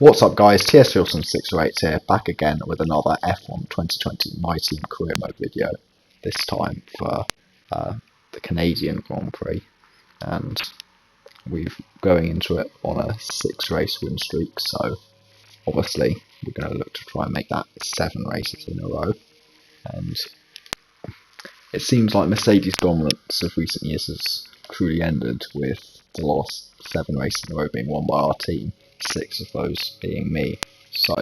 What's up guys, TSJAwesome 608 here, back again with another F1 2020 My Team Career Mode video, this time for the Canadian Grand Prix, and we're going into it on a 6-race win streak, so obviously we're going to look to try and make that 7 races in a row, and it seems like Mercedes' dominance of recent years has truly ended, with the last 7 races in a row being won by our team, 6 of those being me. So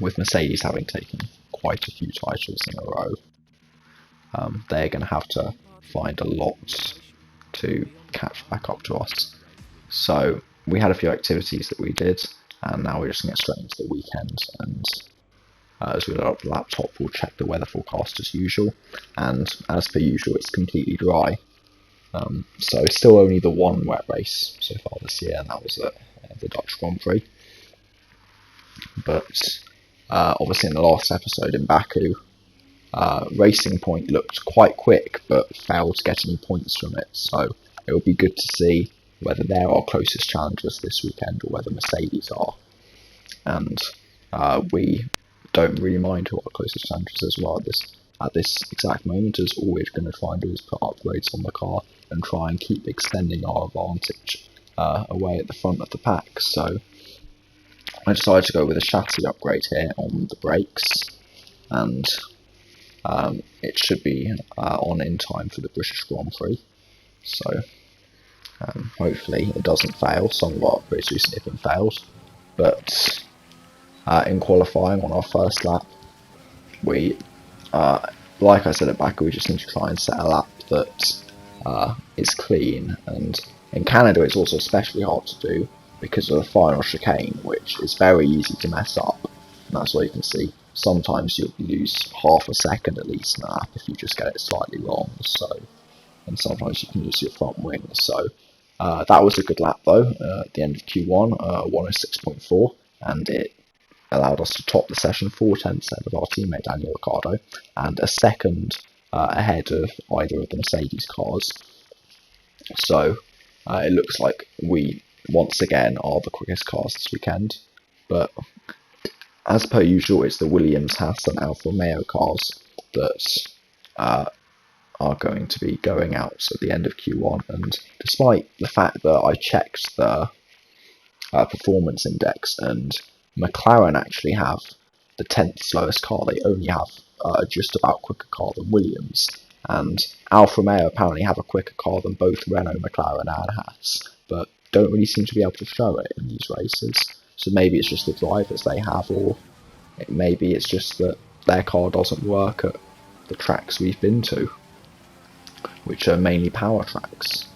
with Mercedes having taken quite a few titles in a row, they're going to have to find a lot to catch back up to us. So we had a few activities that we did, and now we're just going to get straight into the weekend, and as we load up the laptop, we'll check the weather forecast as usual, and as per usual it's completely dry. So still only the one wet race so far this year, and that was at the Dutch Grand Prix. But obviously in the last episode in Baku, Racing Point looked quite quick but failed to get any points from it, so it will be good to see whether they're our closest challengers this weekend or whether Mercedes are. And we don't really mind who our closest challengers are at this exact moment, as all we're going to try and do is put upgrades on the car and try and keep extending our advantage away at the front of the pack. So I decided to go with a chassis upgrade here on the brakes, and it should be on in time for the British Grand Prix. So hopefully it doesn't fail. Some of our upgrades recently have been failed, but in qualifying on our first lap, we like I said at Baku, we just need to try and set a lap that is clean, and in Canada it's also especially hard to do because of the final chicane, which is very easy to mess up, and that's what you can see. Sometimes you'll lose half a second at least in a lap if you just get it slightly wrong, and sometimes you can lose your front wing. So that was a good lap though, at the end of Q1, 106.4, and it allowed us to top the session 4 tenths ahead of our teammate Daniel Ricciardo, and a second ahead of either of the Mercedes cars. So it looks like we once again are the quickest cars this weekend, but as per usual it's the Williams, Haas and Alfa Romeo cars that are going to be going out at the end of Q1, and despite the fact that I checked the performance index and McLaren actually have the 10th slowest car, they only have just about quicker car than Williams, and Alfa Romeo apparently have a quicker car than both Renault, McLaren and Haas, but don't really seem to be able to show it in these races. So maybe it's just the drivers they have, or maybe it's just that their car doesn't work at the tracks we've been to, which are mainly power tracks.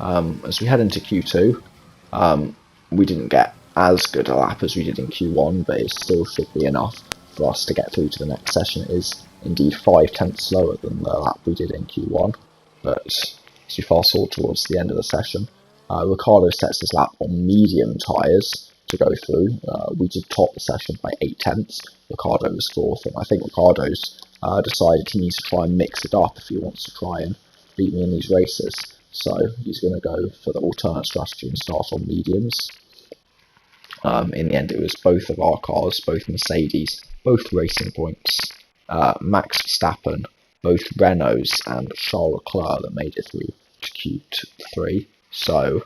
As we head into Q2, we didn't get as good a lap as we did in Q1, but it still should be enough for us to get through to the next session. It is indeed 5 tenths slower than the lap we did in Q1, but as we fast forward towards the end of the session, Ricciardo sets his lap on medium tyres to go through. We did top the session by 8 tenths, Ricciardo was 4th, and I think Ricciardo's decided he needs to try and mix it up if he wants to try and beat me in these races, so he's going to go for the alternate strategy and start on mediums. In the end it was both of our cars, both Mercedes, both Racing Points, Max Verstappen, both Renaults and Charles Leclerc that made it through to Q3. So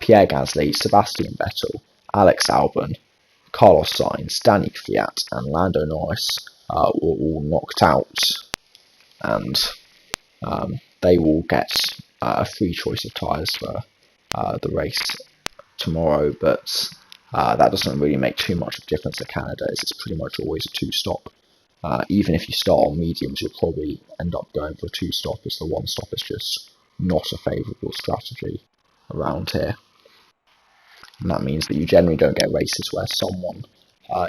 Pierre Gasly, Sebastian Vettel, Alex Albon, Carlos Sainz, Danny Kvyat and Lando Norris were all knocked out, and they will get a free choice of tyres for the race tomorrow, but that doesn't really make too much of a difference to Canada, as it's pretty much always a 2-stop. Even if you start on mediums, you'll probably end up going for a 2-stop, as the 1-stop is just not a favourable strategy around here. And that means that you generally don't get races where someone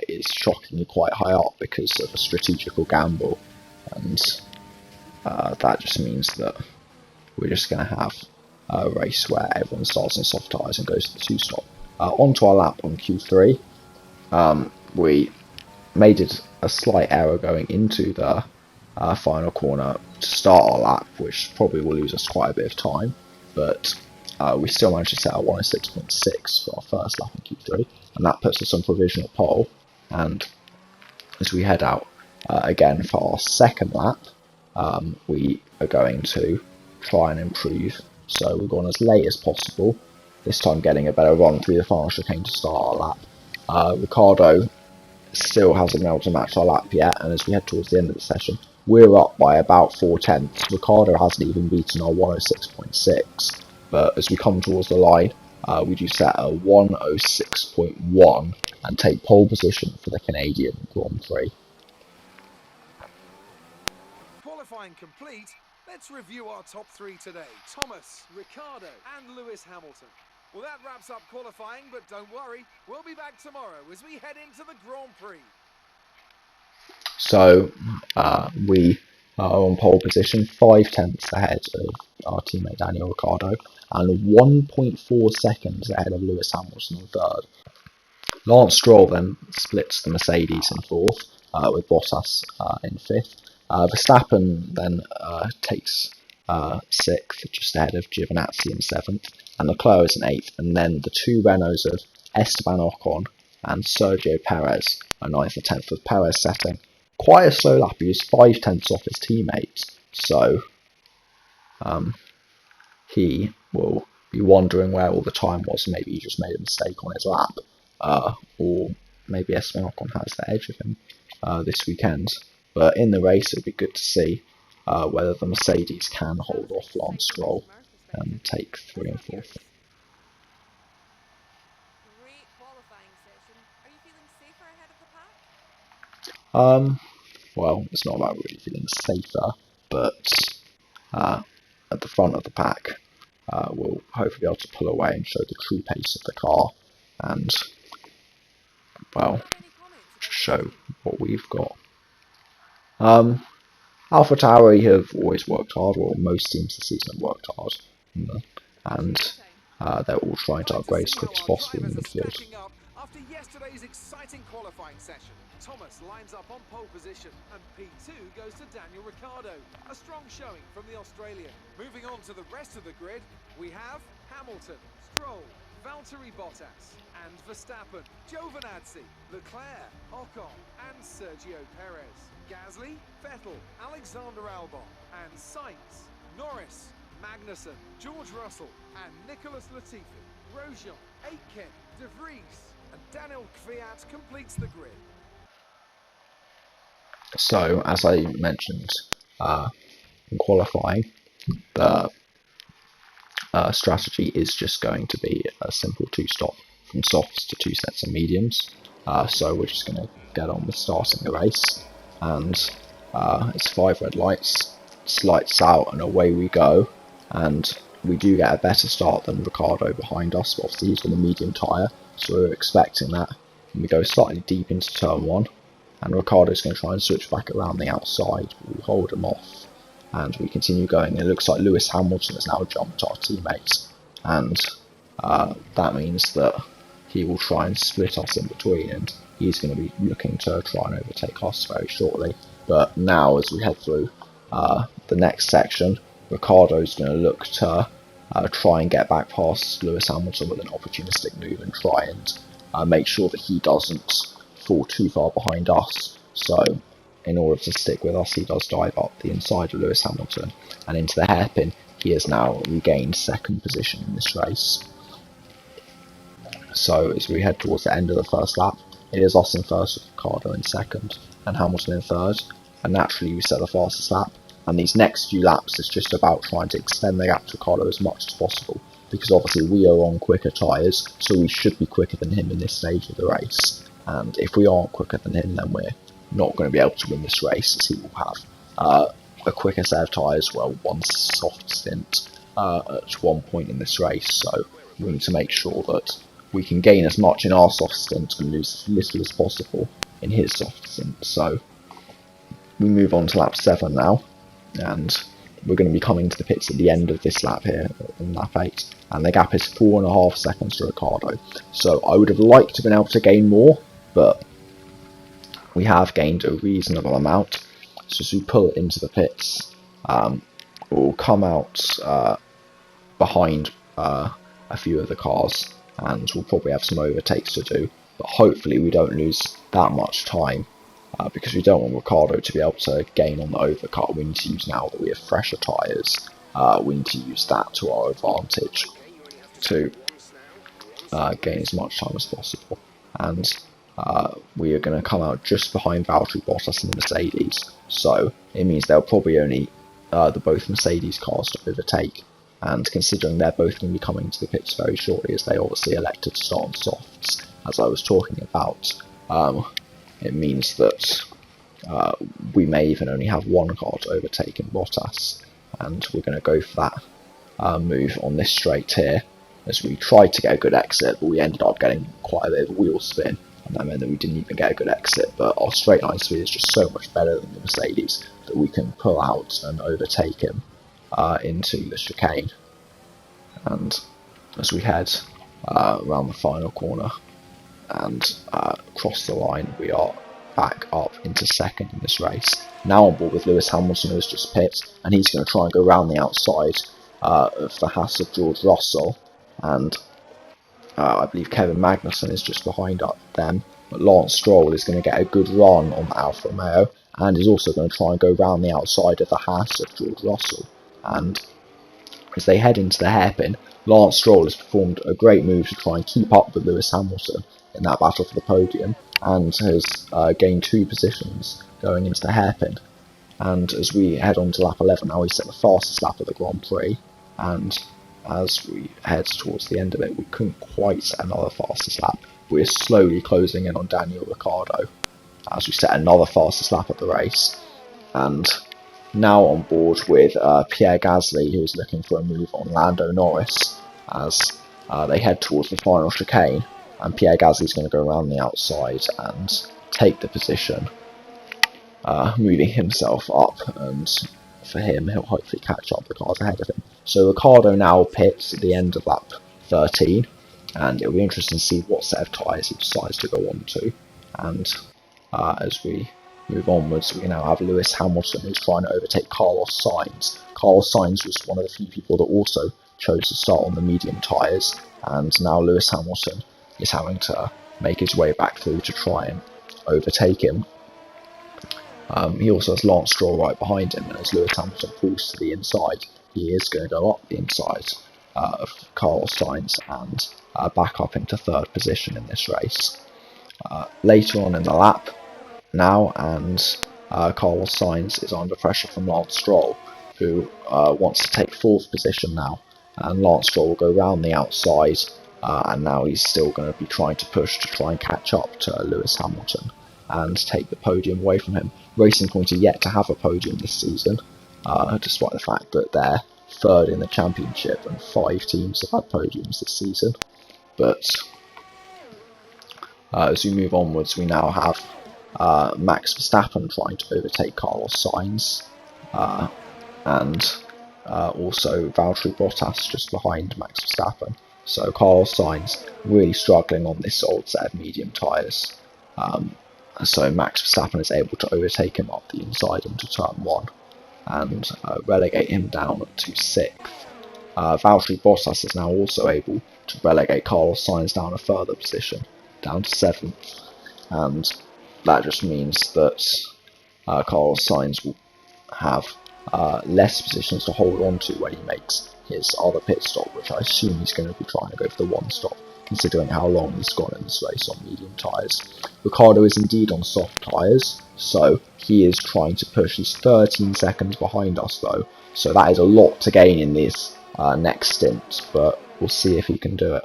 is shockingly quite high up because of a strategical gamble, and that just means that we're just going to have a race where everyone starts on soft tyres and goes to the 2-stop. Onto our lap on Q3, we made it a slight error going into the final corner to start our lap, which probably will lose us quite a bit of time, but we still managed to set our 106.6 for our first lap in Q3, and that puts us on provisional pole. And as we head out again for our second lap, we are going to try and improve. So we're going as late as possible, this time getting a better run through the final chicane to start our lap. Ricardo still hasn't been able to match our lap yet, and as we head towards the end of the session, we're up by about 4 tenths. Ricardo hasn't even beaten our 106.6, but as we come towards the line, we do set a 106.1 and take pole position for the Canadian Grand Prix. Qualifying complete. Let's review our top 3 today. Thomas, Ricardo and Lewis Hamilton. Well, that wraps up qualifying, but don't worry, we'll be back tomorrow as we head into the Grand Prix. So we are on pole position, 5 tenths ahead of our teammate Daniel Ricciardo, and 1.4 seconds ahead of Lewis Hamilton in third. Lance Stroll then splits the Mercedes in fourth, with Bottas in fifth. Verstappen then takes sixth, just ahead of Giovinazzi in seventh, and Leclerc is in eighth, and then the 2 Renaults of Esteban Ocon and Sergio Perez are ninth and 10th, with Perez setting quite a slow lap. He was 5 tenths off his teammates, so he will be wondering where all the time was. Maybe he just made a mistake on his lap, or maybe Esteban Ocon has the edge of him this weekend. But in the race, it'll be good to see whether the Mercedes can hold off Lance Stroll and take 3 and 4th. Great qualifying session. Are you feeling safer ahead of the pack? Well, it's not about really feeling safer, but at the front of the pack, we'll hopefully be able to pull away and show the true pace of the car, and, well, show what we've got. AlphaTauri have always worked hard, or most teams this season have worked hard, and they're all trying to upgrade as quick as possible in the midfield. After yesterday's exciting qualifying session, Thomas lines up on pole position, and P2 goes to Daniel Ricciardo. A strong showing from the Australian. Moving on to the rest of the grid, we have Hamilton, Stroll, Valtteri Bottas and Verstappen, Giovinazzi, Leclerc, Ocon and Sergio Perez, Gasly, Vettel, Alexander Albon and Sainz, Norris, Magnussen, George Russell and Nicholas Latifi, Grosjean, Aitken, De Vries and Daniel Kvyat completes the grid. So, as I mentioned in qualifying, the strategy is just going to be a simple 2-stop from softs to 2 sets of mediums. So we're just going to get on with starting the race, and it's 5 red lights, it's lights out and away we go, and we do get a better start than Ricardo behind us, but obviously he's got a medium tyre, so we're expecting that. And we go slightly deep into turn 1, and Ricardo's going to try and switch back around the outside, but we hold him off. And we continue going. It looks like Lewis Hamilton has now jumped our teammates, and that means that he will try and split us in between, and he's going to be looking to try and overtake us very shortly. But now, as we head through the next section, Ricardo's going to look to try and get back past Lewis Hamilton with an opportunistic move and try and make sure that he doesn't fall too far behind us. So, in order to stick with us, he does dive up the inside of Lewis Hamilton and into the hairpin. He has now regained second position in this race. So as we head towards the end of the first lap, it is us in first, with Ricardo in second and Hamilton in third, and naturally we set the fastest lap. And these next few laps is just about trying to extend the gap to Ricardo as much as possible, because obviously we are on quicker tyres, so we should be quicker than him in this stage of the race. And if we aren't quicker than him, then we're not going to be able to win this race, as he will have a quicker set of tyres, well, one soft stint at one point in this race, so we need to make sure that we can gain as much in our soft stint and lose as little as possible in his soft stint. So we move on to lap 7 now, and we're going to be coming to the pits at the end of this lap here, in lap 8, and the gap is 4.5 seconds to Ricardo. So I would have liked to have been able to gain more, but we have gained a reasonable amount. So as we pull into the pits, we'll come out behind a few of the cars, and we'll probably have some overtakes to do, but hopefully we don't lose that much time, because we don't want Ricciardo to be able to gain on the overcut. We need to use, now that we have fresher tyres, we need to use that to our advantage to gain as much time as possible. And we are going to come out just behind Valtteri Bottas and the Mercedes, so it means they'll probably only both Mercedes cars to overtake, and considering they're both going to be coming to the pits very shortly, as they obviously elected to start on softs, as I was talking about, it means that we may even only have one car to overtake in Bottas, and we're going to go for that move on this straight here, as we tried to get a good exit, but we ended up getting quite a bit of wheel spin, and that meant that we didn't even get a good exit. But our straight line speed is just so much better than the Mercedes that we can pull out and overtake him into the chicane. And as we head around the final corner and cross the line, we are back up into second in this race. Now on board with Lewis Hamilton, who's just pit, and he's going to try and go around the outside of the Haas of George Russell, and I believe Kevin Magnussen is just behind up them, but Lance Stroll is going to get a good run on the Alfa Romeo, and is also going to try and go round the outside of the Haas of George Russell. And as they head into the hairpin, Lance Stroll has performed a great move to try and keep up with Lewis Hamilton in that battle for the podium, and has gained 2 positions going into the hairpin. And as we head on to lap 11 now, we set the fastest lap of the Grand Prix, and as we head towards the end of it, we couldn't quite set another fastest lap. We're slowly closing in on Daniel Ricciardo as we set another fastest lap of the race. And now on board with Pierre Gasly, who's looking for a move on Lando Norris as they head towards the final chicane, and Pierre Gasly's going to go around the outside and take the position, moving himself up, and for him, he'll hopefully catch up the cars ahead of him. So Ricciardo now pits at the end of lap 13, and it'll be interesting to see what set of tyres he decides to go on to. And as we move onwards, we now have Lewis Hamilton, who's trying to overtake Carlos Sainz. Carlos Sainz was one of the few people that also chose to start on the medium tyres, and now Lewis Hamilton is having to make his way back through to try and overtake him. He also has Lance Stroll right behind him, and as Lewis Hamilton pulls to the inside, he is going to go up the inside of Carlos Sainz and back up into third position in this race. Later on in the lap now, and Carlos Sainz is under pressure from Lance Stroll, who wants to take fourth position now, and Lance Stroll will go round the outside, and now he's still going to be trying to push to try and catch up to Lewis Hamilton and take the podium away from him. Racing Point are yet to have a podium this season, despite the fact that they're third in the championship and 5 teams have had podiums this season. But as we move onwards, we now have Max Verstappen trying to overtake Carlos Sainz, and also Valtteri Bottas just behind Max Verstappen. So Carlos Sainz really struggling on this old set of medium tyres. So Max Verstappen is able to overtake him up the inside into turn 1 and relegate him down to 6th. Valtteri Bottas is now also able to relegate Carlos Sainz down a further position, down to 7th, and that just means that Carlos Sainz will have less positions to hold on to when he makes his other pit stop, which I assume he's going to be trying to go for the 1 stop, considering how long he's gone in this race on medium tyres. Ricciardo is indeed on soft tyres, so he is trying to push. He's 13 seconds behind us though, so that is a lot to gain in this next stint, but we'll see if he can do it.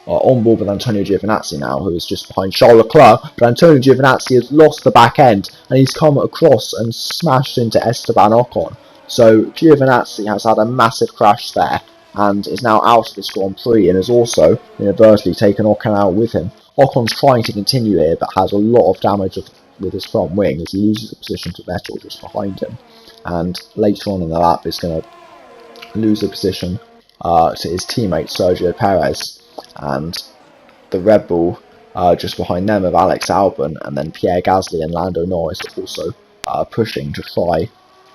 On board with Antonio Giovinazzi now, who is just behind Charles Leclerc, but Antonio Giovinazzi has lost the back end, and he's come across and smashed into Esteban Ocon. So Giovinazzi has had a massive crash there, and is now out of this Grand Prix, and has also inadvertently taken Ocon out with him. Ocon's trying to continue here, but has a lot of damage with his front wing as he loses the position to Vettel just behind him. And later on in the lap is going to lose the position to his teammate Sergio Perez, and the Red Bull just behind them of Alex Albon, and then Pierre Gasly and Lando Norris are also pushing to try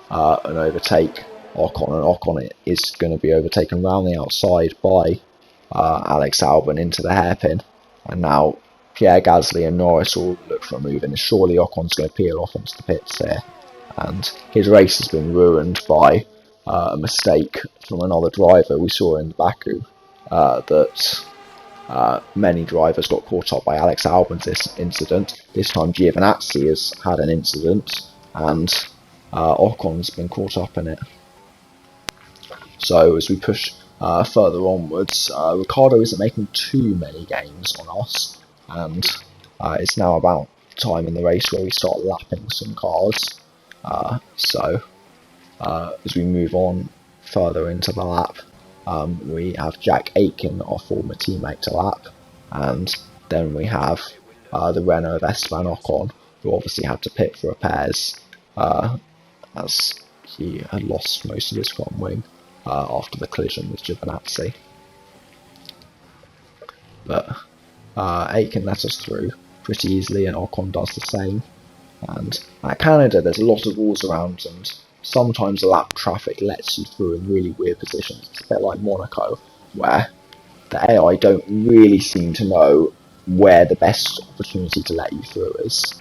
and overtake Ocon, and Ocon is going to be overtaken round the outside by Alex Albon into the hairpin, and now Pierre Gasly and Norris will look for a move, and surely Ocon's going to peel off into the pits here, and his race has been ruined by a mistake from another driver. We saw in Baku that many drivers got caught up by Alex Albon's incident. This time Giovinazzi has had an incident, and Ocon's been caught up in it. So as we push further onwards, Ricciardo isn't making too many gains on us, and it's now about time in the race where we start lapping some cars. As we move on further into the lap, we have Jack Aitken, our former teammate, to lap, and then we have the Renault of Esteban Ocon, who obviously had to pit for repairs as he had lost most of his front wing after the collision with Giovinazzi. But Aitken let us through pretty easily, and Ocon does the same. And at Canada, there's a lot of rules around, and sometimes the lap traffic lets you through in really weird positions. It's a bit like Monaco, where the AI don't really seem to know where the best opportunity to let you through is.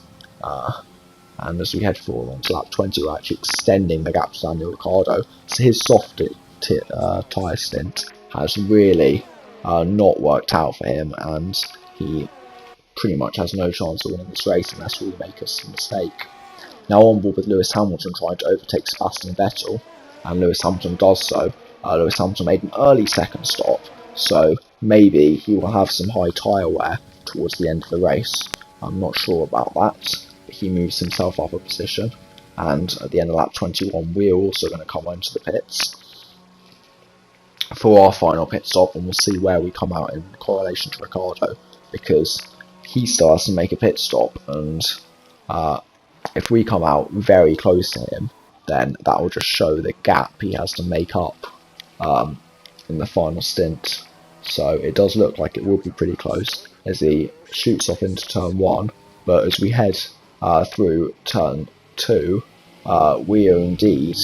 And as we head forward on to lap 20, we're actually extending the gap to Daniel Ricciardo. So his soft tyre stint has really not worked out for him, and he pretty much has no chance of winning this race unless we make a mistake. Now on board with Lewis Hamilton trying to overtake Sebastian Vettel, and Lewis Hamilton does so. Lewis Hamilton made an early second stop, so maybe he will have some high tyre wear towards the end of the race. I'm not sure about that, but he moves himself up a position, and at the end of lap 21 we're also going to come into the pits for our final pit stop, and we'll see where we come out in correlation to Ricciardo, because he still has to make a pit stop, and if we come out very close to him, then that will just show the gap he has to make up in the final stint. So it does look like it will be pretty close as he shoots off into turn 1, but as we head through turn 2, we are indeed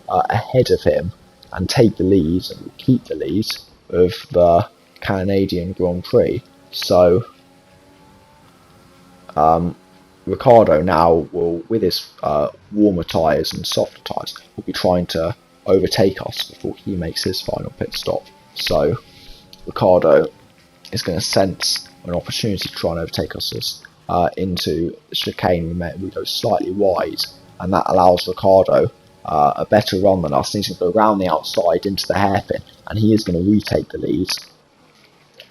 ahead of him and take the lead and keep the lead of the Canadian Grand Prix. So Ricciardo now will, with his warmer tyres and softer tyres, will be trying to overtake us before he makes his final pit stop. So Ricciardo is going to sense an opportunity to try and overtake us into the chicane. We go slightly wide, and that allows Ricciardo a better run than us. He's going to go around the outside into the hairpin, and he is going to retake the lead.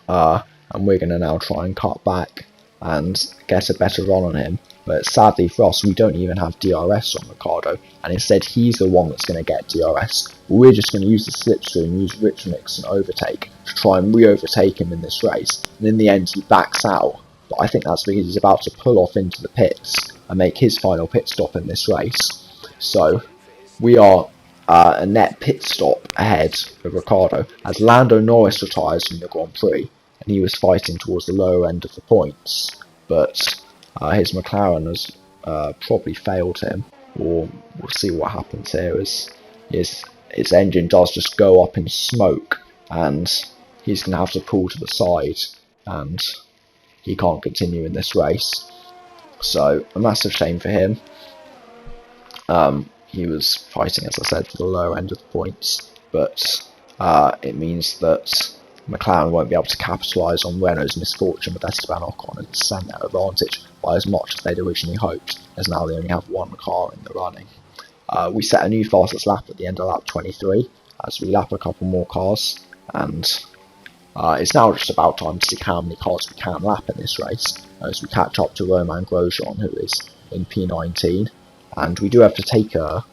And we're going to now try and cut back and get a better run on him, but sadly for us we don't even have DRS on Ricciardo, and instead he's the one that's going to get DRS. We're just going to use the slipstream, use rich mix and overtake to try and re-overtake him in this race, and in the end he backs out, but I think that's because he's about to pull off into the pits and make his final pit stop in this race. So we are a net pit stop ahead of Ricciardo as Lando Norris retires from the Grand Prix, and he was fighting towards the lower end of the points, but his McLaren has probably failed him, or we'll see what happens here as his engine does just go up in smoke, and he's going to have to pull to the side, and he can't continue in this race. So a massive shame for him. He was fighting, as I said, for the lower end of the points, but it means that McLaren won't be able to capitalise on Renault's misfortune with Esteban Ocon and extend their advantage by as much as they'd originally hoped, as now they only have one car in the running. We set a new fastest lap at the end of lap 23 as we lap a couple more cars, and it's now just about time to see how many cars we can lap in this race as we catch up to Romain Grosjean, who is in P19, and we do have to take a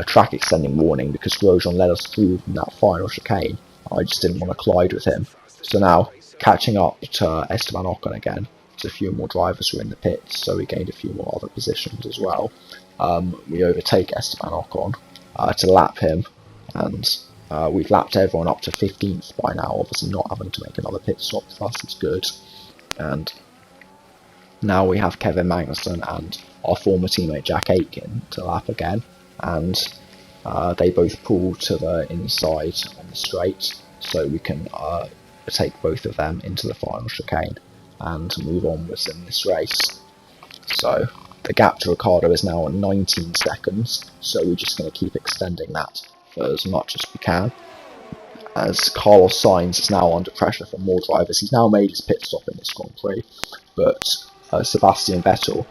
track extending warning because Grosjean led us through from that final chicane. I just didn't want to collide with him. So now, catching up to Esteban Ocon again, there's a few more drivers who are in the pits, so we gained a few more other positions as well. We overtake Esteban Ocon to lap him, and we've lapped everyone up to 15th by now, obviously not having to make another pit stop for us is good. And now we have Kevin Magnussen and our former teammate Jack Aitken to lap again, and they both pull to the inside on the straight, so we can take both of them into the final chicane and move onwards in this race. So the gap to Ricciardo is now at 19 seconds, so we're just going to keep extending that for as much as we can. As Carlos Sainz is now under pressure from more drivers, he's now made his pit stop in this Grand Prix, but Sebastian Vettel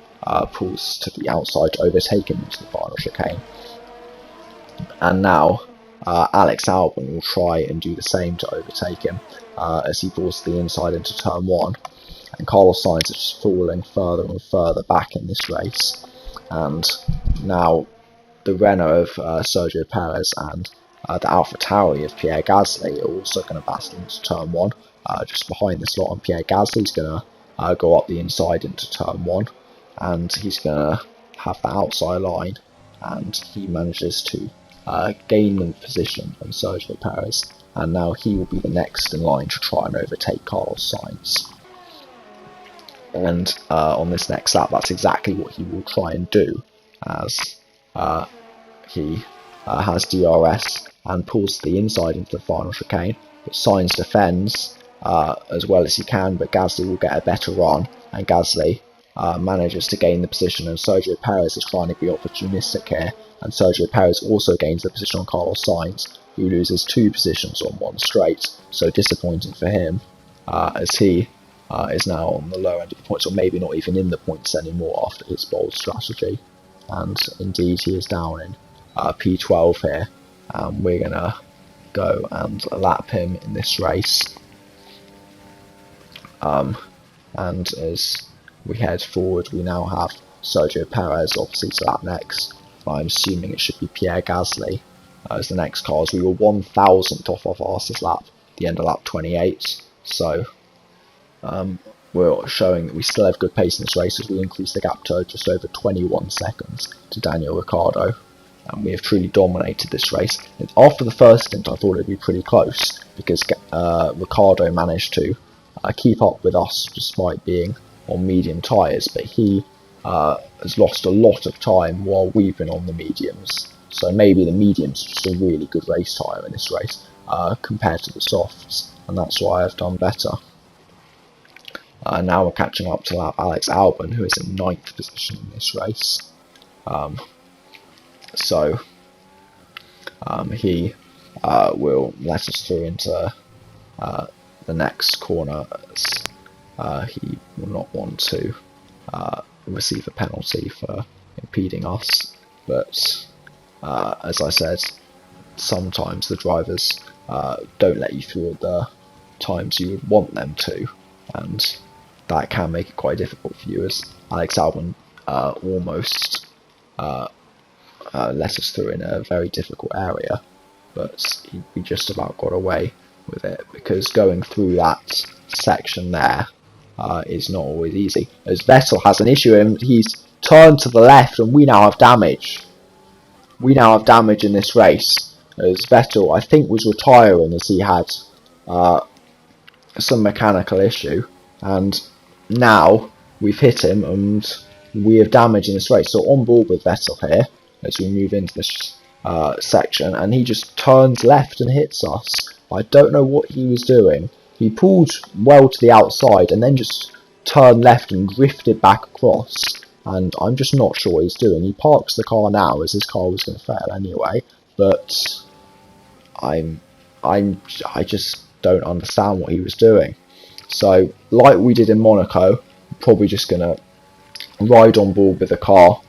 pulls to the outside to overtake him into the final chicane. And now Alex Albon will try and do the same to overtake him as he pulls to the inside into turn 1. And Carlos Sainz is just falling further and further back in this race. And now the Renault of Sergio Perez and the AlphaTauri of Pierre Gasly are also going to battle into turn 1, just behind the slot, and Pierre Gasly is going to go up the inside into turn 1, and he's going to have the outside line, and he manages to gain the position on Sergio Perez, and now he will be the next in line to try and overtake Carlos Sainz. And on this next lap, that's exactly what he will try and do, as he has DRS and pulls to the inside into the final chicane, but Sainz defends as well as he can, but Gasly will get a better run, and Gasly manages to gain the position, and Sergio Perez is trying to be opportunistic here, and Sergio Perez also gains the position on Carlos Sainz, who loses 2 positions on one straight, so disappointing for him, as he is now on the lower end of the points, or maybe not even in the points anymore after his bold strategy, and indeed he is down in P12 here, and we're going to go and lap him in this race. And as we head forward, we now have Sergio Perez obviously to lap next. I'm assuming it should be Pierre Gasly as the next car, as we were 1,000th off our fastest lap at the end of lap 28, so we're showing that we still have good pace in this race as we increase the gap to just over 21 seconds to Daniel Ricciardo. And we have truly dominated this race. And after the first stint, I thought it would be pretty close, because Ricciardo managed to keep up with us despite being on medium tyres, but he has lost a lot of time while we've been on the mediums. So maybe the mediums are just a really good race tyre in this race compared to the softs, and that's why I've done better. Now we're catching up to lap Alex Albon, who is in 9th position in this race. So he will let us through into the next corner, as he will not want to receive a penalty for impeding us. But as I said, sometimes the drivers don't let you through at the times you would want them to, and that can make it quite difficult for you, as Alex Albon almost let us through in a very difficult area, but we just about got away with it, because going through that section there is not always easy, as Vettel has an issue, and he's turned to the left, and we now have damage. We now have damage in this race, as Vettel, I think, was retiring as he had some mechanical issue, and now we've hit him and we have damage in this race. So on board with Vettel here as we move into this section, and he just turns left and hits us. I don't know what he was doing. He pulled well to the outside and then just turned left and drifted back across, and I'm just not sure what he's doing. He parks the car now as his car was going to fail anyway, but I just don't understand what he was doing. So, like we did in Monaco, we're probably just going to ride on board with the car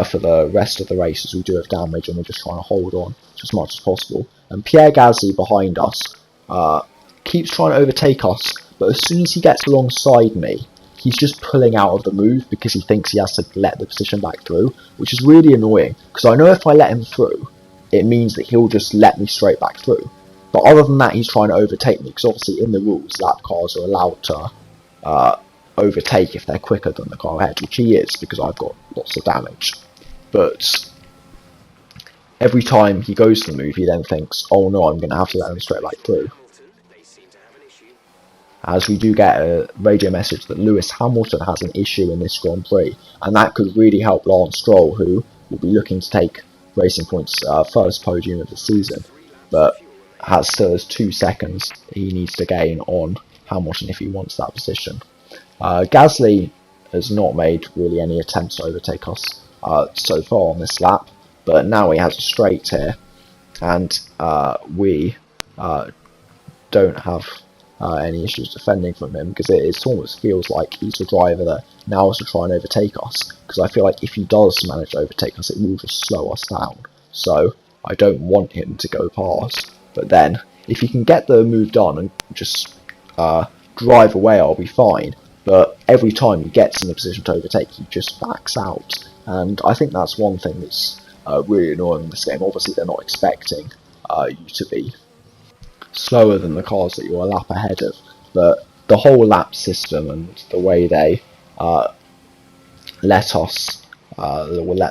for the rest of the race, as we do have damage, and we're just trying to hold on as much as possible. And Pierre Gasly behind us keeps trying to overtake us, but as soon as he gets alongside me, he's just pulling out of the move because he thinks he has to let the position back through, which is really annoying, because I know if I let him through, it means that he'll just let me straight back through. But other than that, he's trying to overtake me, because obviously in the rules, lap cars are allowed to overtake if they're quicker than the car ahead, which he is, because I've got lots of damage. But every time he goes to the move, he then thinks, oh no, I'm going to have to let him straight back through. As we do get a radio message that Lewis Hamilton has an issue in this Grand Prix, and that could really help Lance Stroll, who will be looking to take Racing Point's first podium of the season, but still has 2 seconds he needs to gain on Hamilton if he wants that position. Gasly has not made really any attempts to overtake us so far on this lap, but now he has a straight here, and we don't have any issues defending from him, because it almost feels like he's the driver that now has to try and overtake us, because I feel like if he does manage to overtake us, it will just slow us down. So I don't want him to go past, but then if he can get the move done and just drive away, I'll be fine. But every time he gets in a position to overtake, he just backs out, and I think that's one thing that's really annoying in this game. Obviously they're not expecting you to be slower than the cars that you're a lap ahead of, but the whole lap system and the way they let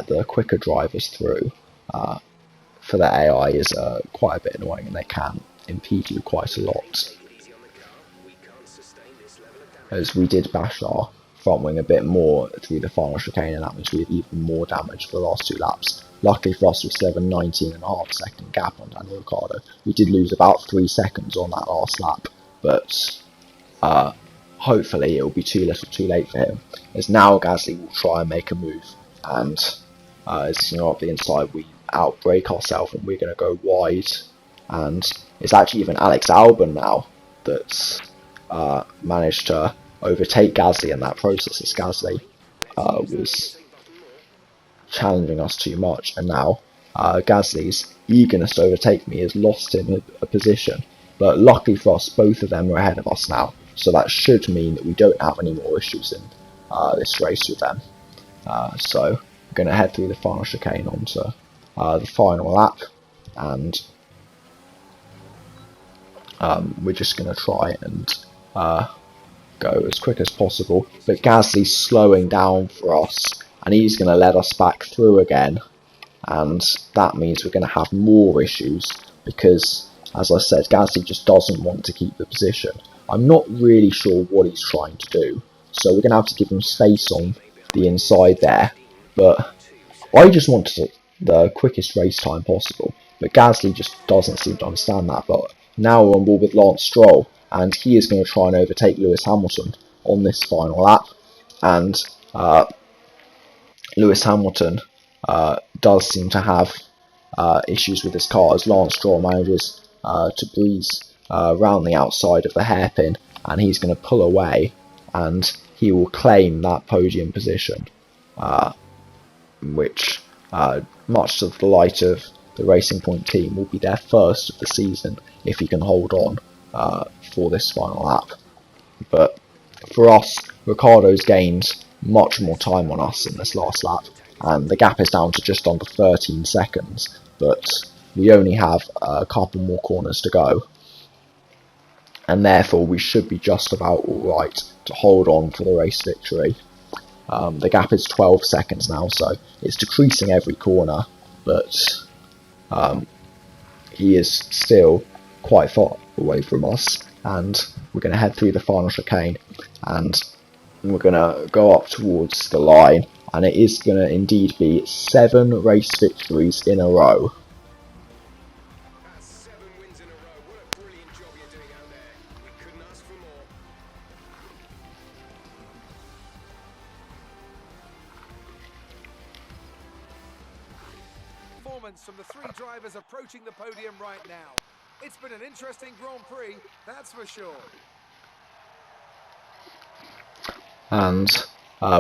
the quicker drivers through for the AI is quite a bit annoying, and they can impede you quite a lot, as we did bash our front wing a bit more through the final chicane, and that means we had even more damage for the last 2 laps. Luckily for us, we still have a 19.5 second gap on Daniel Ricciardo. We did lose about 3 seconds on that last lap, but hopefully it will be too little too late for him, as now Gasly will try and make a move, and as you know, up the inside we outbrake ourselves and we're going to go wide, and it's actually even Alex Albon now that's managed to overtake Gasly in that process, as Gasly was challenging us too much, and now Gasly's eagerness to overtake me has lost him a position, but luckily for us, both of them are ahead of us now, so that should mean that we don't have any more issues in this race with them. So we're going to head through the final chicane onto the final lap, and we're just going to try and go as quick as possible, but Gasly's slowing down for us, and he's going to let us back through again, and that means we're going to have more issues, because as I said, Gasly just doesn't want to keep the position. I'm not really sure what he's trying to do, so we're going to have to give him space on the inside there, but I just wanted the quickest race time possible, but Gasly just doesn't seem to understand that. But now we're on board with Lance Stroll, and he is going to try and overtake Lewis Hamilton on this final lap, and Lewis Hamilton does seem to have issues with his car, as Lance Stroll manages to breeze round the outside of the hairpin, and he's going to pull away, and he will claim that podium position, which, much to the delight of the Racing Point team, will be their first of the season if he can hold on for this final lap. But for us, Ricciardo's gained much more time on us in this last lap, and the gap is down to just under 13 seconds, but we only have a couple more corners to go, and therefore we should be just about alright to hold on for the race victory. The gap is 12 seconds now, so it's decreasing every corner, but he is still quite far away from us, and we're going to head through the final chicane, and we're going to go up towards the line, and it is going to indeed be 7 race victories in a row. That's 7 wins in a row. What a brilliant job you're doing out there. We couldn't ask for more. Performance from the 3 drivers approaching the podium right now. It's been an interesting Grand Prix, that's for sure. And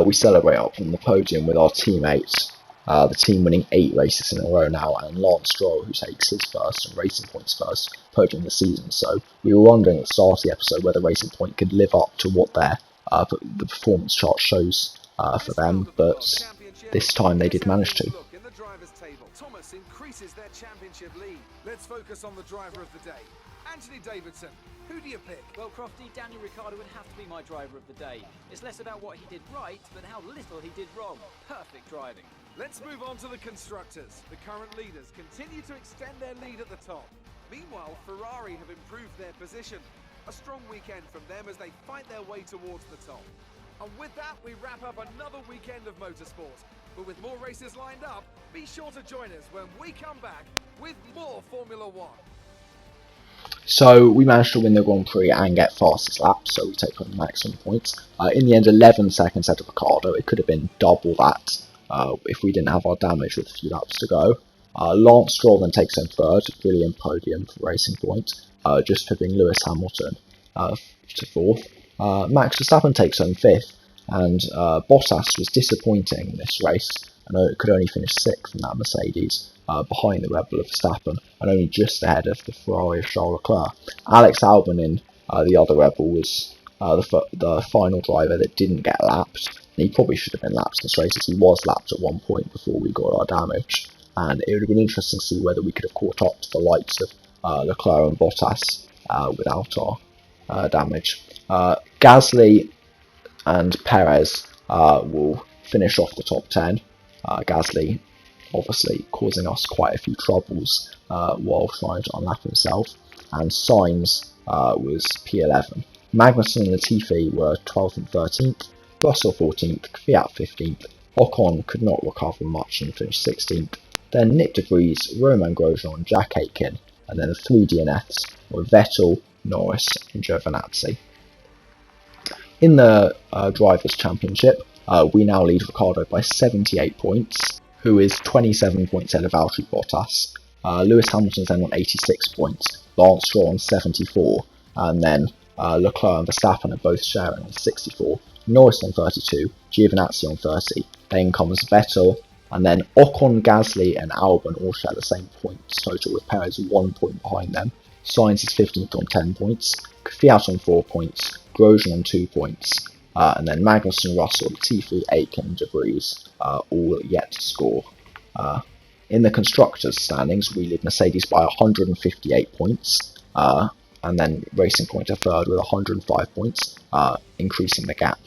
we celebrate up on the podium with our teammates, the team winning 8 races in a row now, and Lance Stroll, who takes his first and Racing Point's first podium of the season. So we were wondering at the start of the episode whether Racing Point could live up to what the performance chart shows for them, but this time they did manage to. Thomas increases their championship lead. Let's focus on the driver of the day. Anthony Davidson, who do you pick? Well, Crofty, Daniel Ricciardo would have to be my driver of the day. It's less about what he did right, but how little he did wrong. Perfect driving. Let's move on to the constructors. The current leaders continue to extend their lead at the top. Meanwhile, Ferrari have improved their position. A strong weekend from them as they fight their way towards the top. And with that, we wrap up another weekend of motorsport. But with more races lined up, be sure to join us when we come back with more Formula One. So we managed to win the Grand Prix and get fastest lap, so we take home maximum points. In the end, 11 seconds ahead of Ricciardo. It could have been double that if we didn't have our damage with a few laps to go. Lance Stroll then takes home third, brilliant podium for Racing Point, just fibbing Lewis Hamilton to fourth. Max Verstappen takes home fifth, and Bottas was disappointing in this race. I know it could only finish sixth in that Mercedes, behind the Red Bull of Verstappen, and only just ahead of the Ferrari of Charles Leclerc. Alex Albon in the other Red Bull was the final driver that didn't get lapped. And he probably should have been lapped in this race, as he was lapped at one point before we got our damage. And it would have been interesting to see whether we could have caught up to the likes of Leclerc and Bottas without our damage. Gasly and Perez will finish off the top 10. Gasly obviously causing us quite a few troubles while trying to unlap himself, and Sainz was P11. Magnussen and Latifi were 12th and 13th, Russell 14th, Kvyat 15th, Ocon could not recover much and finished 16th, then Nick de Vries, Romain Grosjean and Jack Aitken, and then the 3 DNFs were Vettel, Norris and Giovinazzi. In the Drivers' Championship, we now lead Ricciardo by 78 points, who is 27 points ahead of Valtteri Bottas. Lewis Hamilton's then on 86 points, Lance Stroll on 74, and then Leclerc and Verstappen are both sharing on 64, Norris on 32, Giovinazzi on 30, then comes Vettel, and then Ocon, Gasly and Albon all share the same points total, with Perez 1 point behind them. Sainz is 15th on 10 points, Kvyat on 4 points, Grosjean on 2 points, and then Magnussen, Russell, Latifi, Aitken and de Vries all yet to score. In the Constructors' standings, we lead Mercedes by 158 points, and then Racing Point are third with 105 points, increasing the gap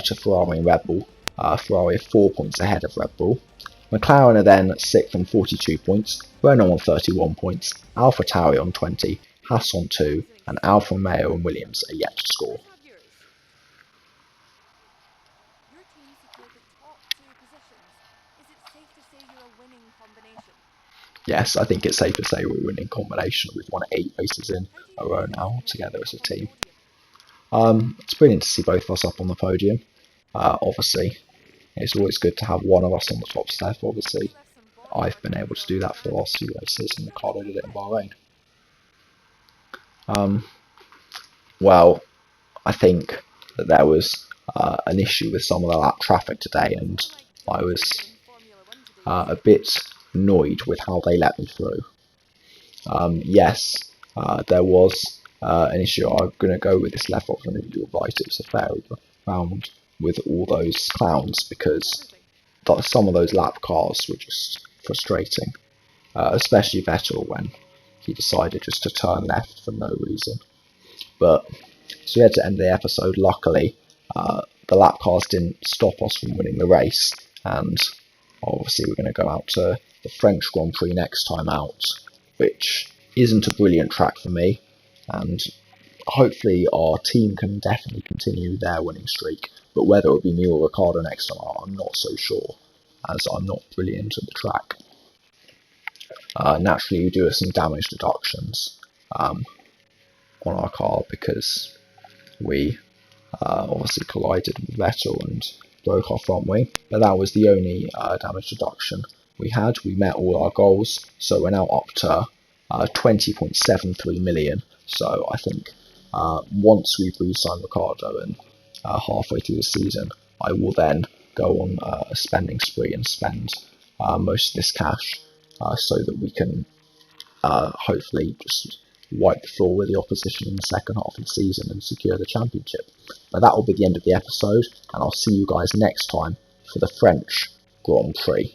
to Ferrari and Red Bull. Ferrari are 4 points ahead of Red Bull. McLaren are then 6th on 42 points, Renault on 31 points, AlphaTauri on 20, Haas on 2, and Alfa Romeo and Williams are yet to score. Your team secured the top 2 positions. Is it safe to say you're a winning combination? Yes, I think it's safe to say we're a winning combination. We've won 8 races in a row now together as a team. It's brilliant to see both of us up on the podium. Obviously, it's always good to have one of us on the top step. Obviously, I've been able to do that for the last few races, and Ricciardo did it in Bahrain. Well, I think that there was an issue with some of the lap traffic today, and I was a bit annoyed with how they let me through. Yes, there was an issue. I'm going to go with this left option if you're right. It was a fair round with all those clowns, because some of those lap cars were just frustrating, especially Vettel when he decided just to turn left for no reason. But so we had to end the episode. Luckily, the lap cars didn't stop us from winning the race, and obviously we're going to go out to the French Grand Prix next time out, which isn't a brilliant track for me, and hopefully our team can definitely continue their winning streak, but whether it will be me or Ricciardo next time out, I'm not so sure, as I'm not brilliant at the track. Naturally, we do some damage deductions on our car, because we obviously collided with Vettel and broke our front wing, but that was the only damage deduction we had. We met all our goals, so we're now up to 20.73 million. So I think once we've re-signed Ricciardo and halfway through the season, I will then go on a spending spree and spend most of this cash so that we can hopefully just wipe the floor with the opposition in the second half of the season and secure the championship. But that will be the end of the episode, and I'll see you guys next time for the French Grand Prix.